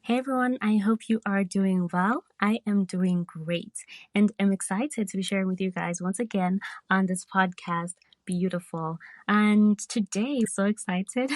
Hey everyone, I hope you are doing well. I am doing great and I'm excited to be sharing with you guys once again on this podcast. Beautiful. And today, so excited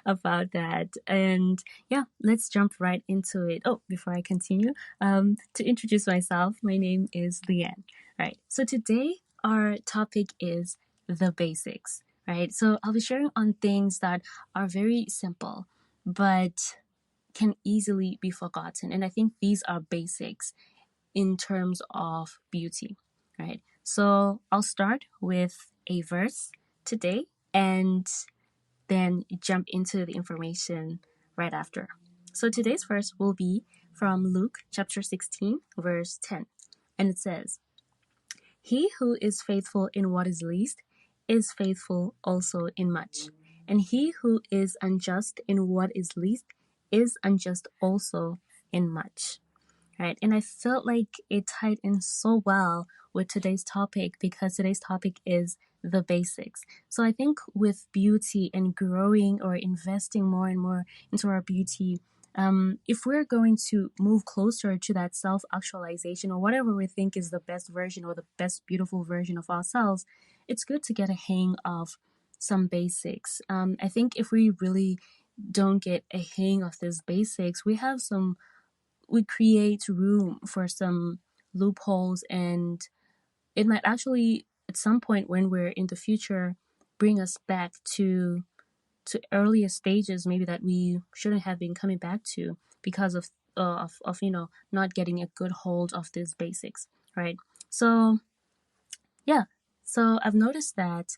about that. And yeah, let's jump right into it. Oh, before I continue, to introduce myself, my name is Leanne. Right. So today, our topic is the basics, right? So I'll be sharing on things that are very simple, but can easily be forgotten. And I think these are basics in terms of beauty, right? So I'll start with a verse today and then jump into the information right after. So today's verse will be from Luke chapter 16, verse 10. And it says, "He who is faithful in what is least is faithful also in much. And he who is unjust in what is least is unjust also in much." Right? And I felt like it tied in so well with today's topic because today's topic is the basics. So I think with beauty and growing or investing more and more into our beauty, if we're going to move closer to that self-actualization or whatever we think is the best version or the best beautiful version of ourselves, it's good to get a hang of some basics. I think if we really don't get a hang of these basics, we create room for some loopholes, and it might actually at some point when we're in the future bring us back to earlier stages maybe that we shouldn't have been coming back to because of not getting a good hold of these basics, right? So yeah, so I've noticed that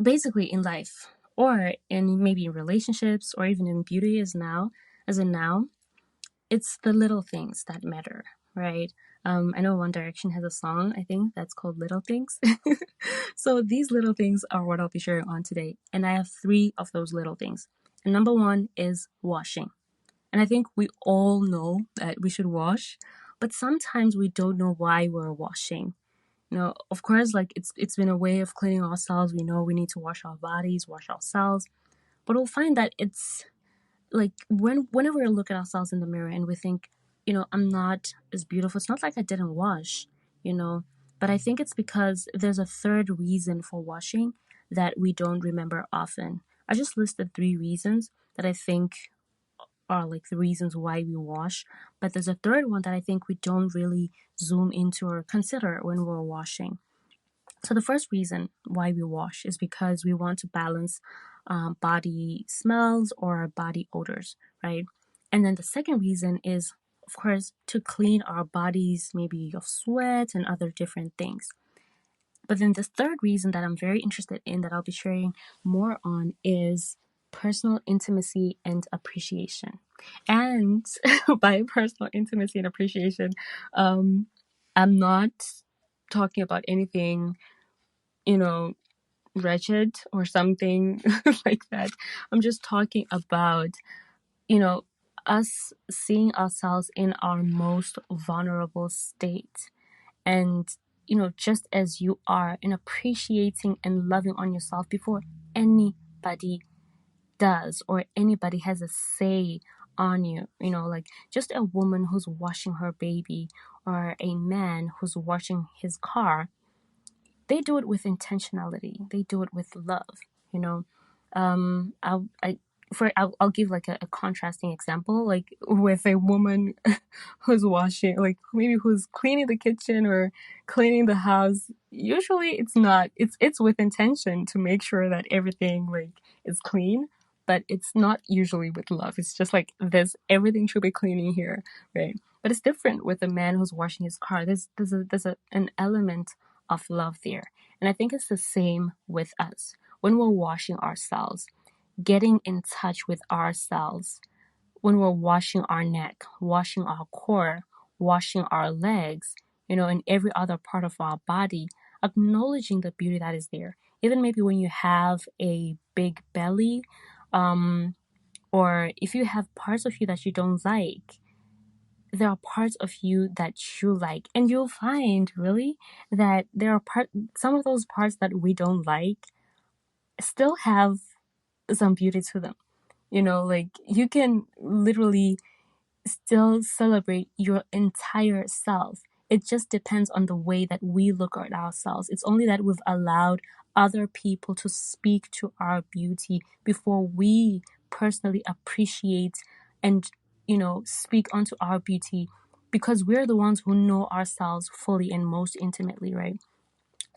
basically in life or in maybe in relationships or even in beauty as in now, it's the little things that matter, right? I know One Direction has a song, I think, that's called Little Things. So these little things are what I'll be sharing on today. And I have three of those little things. And number one is washing. And I think we all know that we should wash, but sometimes we don't know why we're washing. Of course, like it's been a way of cleaning ourselves. We know we need to wash our bodies, wash ourselves, but we'll find that it's like whenever we look at ourselves in the mirror and we think, I'm not as beautiful, it's not like I didn't wash, but I think it's because there's a third reason for washing that we don't remember often. I just listed three reasons that I think are like the reasons why we wash, but there's a third one that I think we don't really zoom into or consider when we're washing. So the first reason why we wash is because we want to balance body smells or body odors, right? And then the second reason is, of course, to clean our bodies, maybe of sweat and other different things. But then the third reason that I'm very interested in that I'll be sharing more on is personal intimacy and appreciation. And by personal intimacy and appreciation, I'm not talking about anything wretched or something like that. I'm just talking about, us seeing ourselves in our most vulnerable state. And, just as you are, and appreciating and loving on yourself before anybody does or anybody has a say on you. Like just a woman who's washing her baby or a man who's washing his car, they do it with intentionality. They do it with love. I'll give like a contrasting example, like with a woman who's washing, like maybe who's cleaning the kitchen or cleaning the house. Usually, it's with intention to make sure that everything like is clean, but it's not usually with love. It's just like everything should be cleaning here, right? But it's different with a man who's washing his car. There's an element of love there. And I think it's the same with us. When we're washing ourselves, getting in touch with ourselves, when we're washing our neck, washing our core, washing our legs, and every other part of our body, acknowledging the beauty that is there. Even maybe when you have a big belly, or if you have parts of you that you don't like, there are parts of you that you like, and you'll find really that there are some of those parts that we don't like still have some beauty to them. Like you can literally still celebrate your entire self. It just depends on the way that we look at ourselves. It's only that we've allowed other people to speak to our beauty before we personally appreciate and, speak onto our beauty, because we're the ones who know ourselves fully and most intimately, right?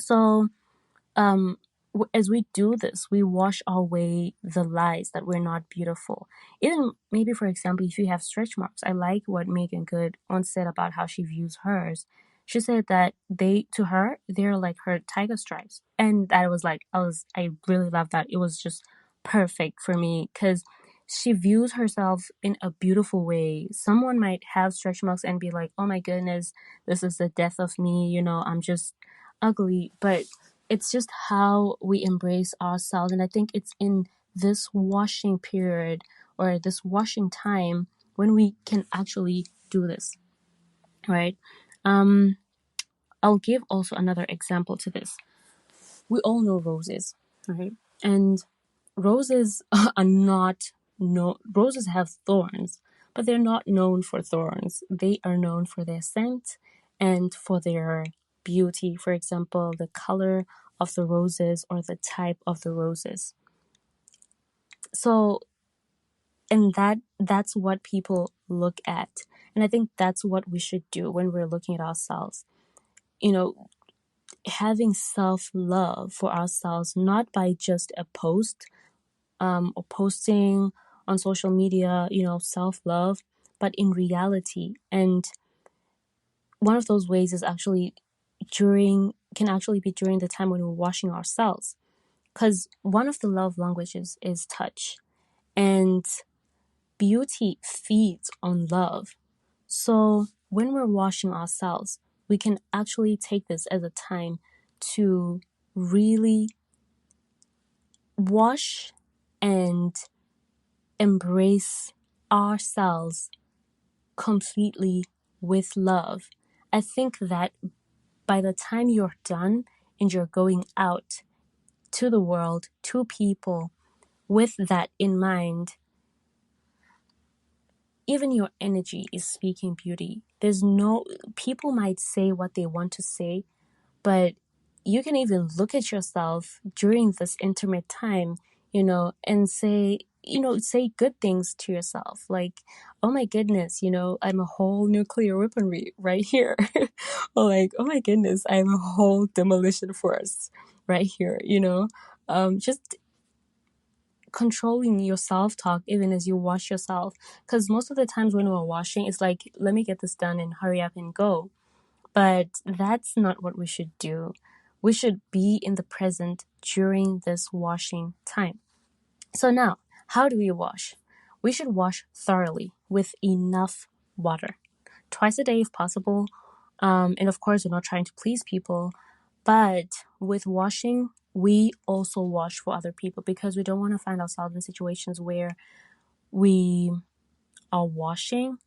So, as we do this, we wash away the lies that we're not beautiful. Even maybe, for example, if you have stretch marks, I like what Megan Good once said about how she views hers. She said that to her, they're like her tiger stripes, and that was like, I really love that. It was just perfect for me because she views herself in a beautiful way. Someone might have stretch marks and be like, "Oh my goodness, this is the death of me. I'm just ugly," but it's just how we embrace ourselves. And I think it's in this washing period or this washing time when we can actually do this, right? I'll give also another example to this. We all know roses, right? And roses are not no roses have thorns, but they're not known for thorns. They are known for their scent and for their beauty. For example, the color of the roses or the type of the roses. So, and that's what people look at. And I think that's what we should do when we're looking at ourselves. Having self-love for ourselves, not by just a post, or posting on social media, self-love, but in reality. And one of those ways is actually can actually be during the time when we're washing ourselves. Because one of the love languages is touch. And beauty feeds on love. So when we're washing ourselves, we can actually take this as a time to really wash and embrace ourselves completely with love. I think that by the time you're done and you're going out to the world, to people, with that in mind, even your energy is speaking beauty. People might say what they want to say, but you can even look at yourself during this intimate time, and say good things to yourself. Like, oh my goodness, I'm a whole nuclear weaponry right here. Or like, oh my goodness, I'm a whole demolition force right here, just controlling your self-talk even as you wash yourself. Because most of the times when we're washing, it's like, let me get this done and hurry up and go. But that's not what we should do. We should be in the present during this washing time. So now, how do we wash? We should wash thoroughly with enough water. Twice a day if possible. And of course, we're not trying to please people. But with washing, we also wash for other people because we don't want to find ourselves in situations where we are washing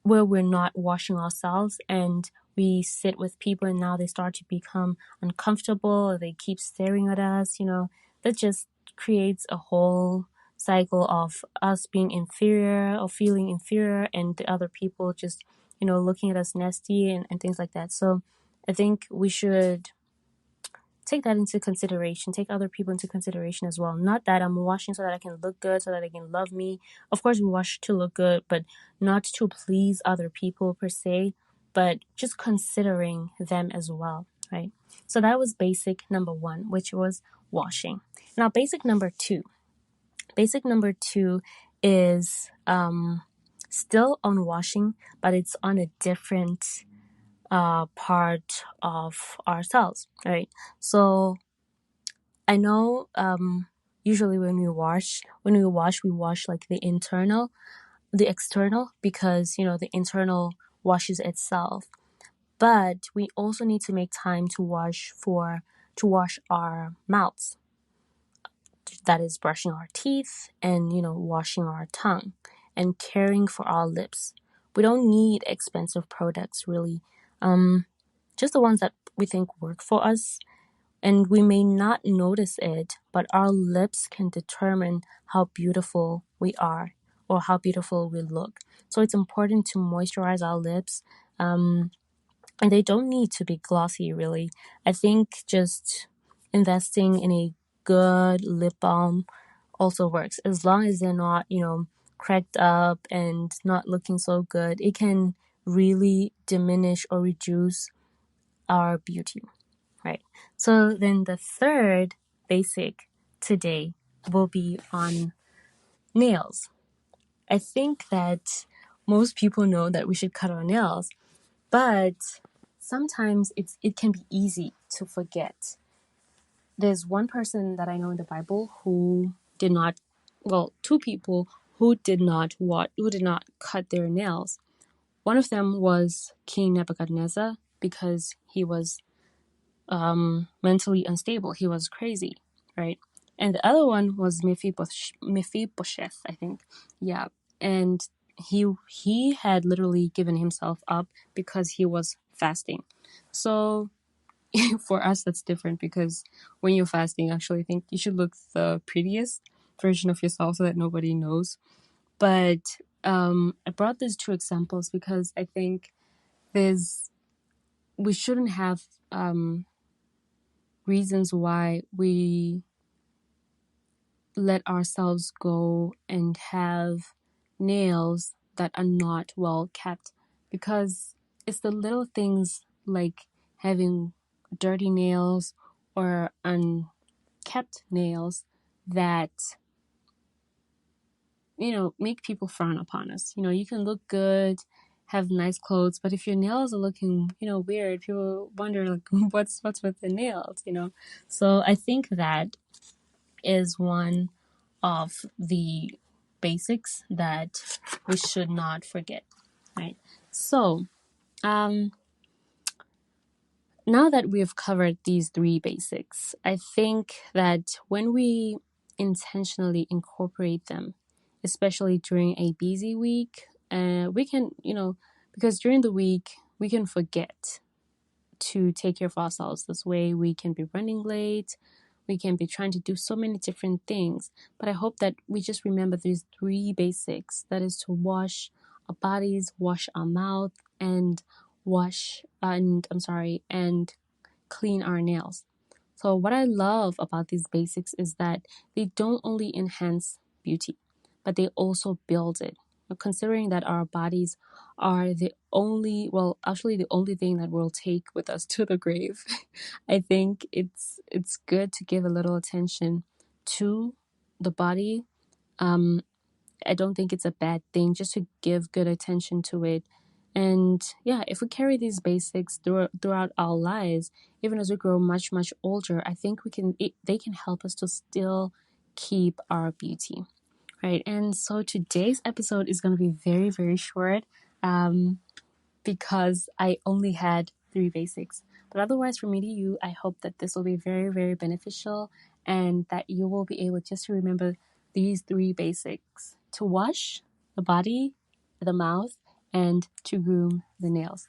where we're not washing ourselves and we sit with people and now they start to become uncomfortable or they keep staring at us, that just creates a whole cycle of us being inferior or feeling inferior and the other people just, looking at us nasty and things like that. So I think we should take that into consideration, take other people into consideration as well. Not that I'm washing so that I can look good, so that they can love me. Of course, we wash to look good, but not to please other people per se, but just considering them as well, right? So that was basic number 1, which was washing. Now, basic number 2. Basic number 2 is still on washing, but it's on a different part of ourselves, right? So I know usually when we wash like the external, because the internal washes itself. But we also need to make time to wash our mouths. That is brushing our teeth and washing our tongue and caring for our lips. We don't need expensive products really. Just the ones that we think work for us. And we may not notice it, but our lips can determine how beautiful we are or how beautiful we look. So it's important to moisturize our lips. And they don't need to be glossy, really. I think just investing in a good lip balm also works, as long as they're not, cracked up and not looking so good. It can really diminish or reduce our beauty, right? So then the third basic today will be on nails. I think that most people know that we should cut our nails, but sometimes it can be easy to forget. There's one person that I know in the Bible who did not, well, two people who did not cut their nails. One of them was King Nebuchadnezzar, because he was mentally unstable. He was crazy, right? And the other one was Mephibosheth, I think. Yeah. And he had literally given himself up because he was fasting. So for us, that's different, because when you're fasting, I actually think you should look the prettiest version of yourself so that nobody knows. But I brought these two examples because I think we shouldn't have reasons why we let ourselves go and have nails that are not well kept, because it's the little things like having dirty nails or unkept nails that make people frown upon us. You can look good, have nice clothes, but if your nails are looking weird, people wonder like what's with the nails. So I think that is one of the basics that we should not forget, right? So now that we've covered these three basics, I think that when we intentionally incorporate them, especially during a busy week, we can, because during the week we can forget to take care of ourselves. This way we can be running late, we can be trying to do so many different things. But I hope that we just remember these three basics, that is to wash our bodies, wash our mouth, and and clean our nails. So what I love about these basics is that they don't only enhance beauty, but they also build it. Considering that our bodies are the only thing that we'll take with us to the grave, I think it's good to give a little attention to the body. I don't think it's a bad thing just to give good attention to it. And yeah, if we carry these basics throughout our lives, even as we grow much, much older, I think they can help us to still keep our beauty, right? And so today's episode is going to be very, very short, because I only had three basics. But otherwise, from me to you, I hope that this will be very, very beneficial, and that you will be able just to remember these three basics: to wash the body, the mouth, and to groom the nails.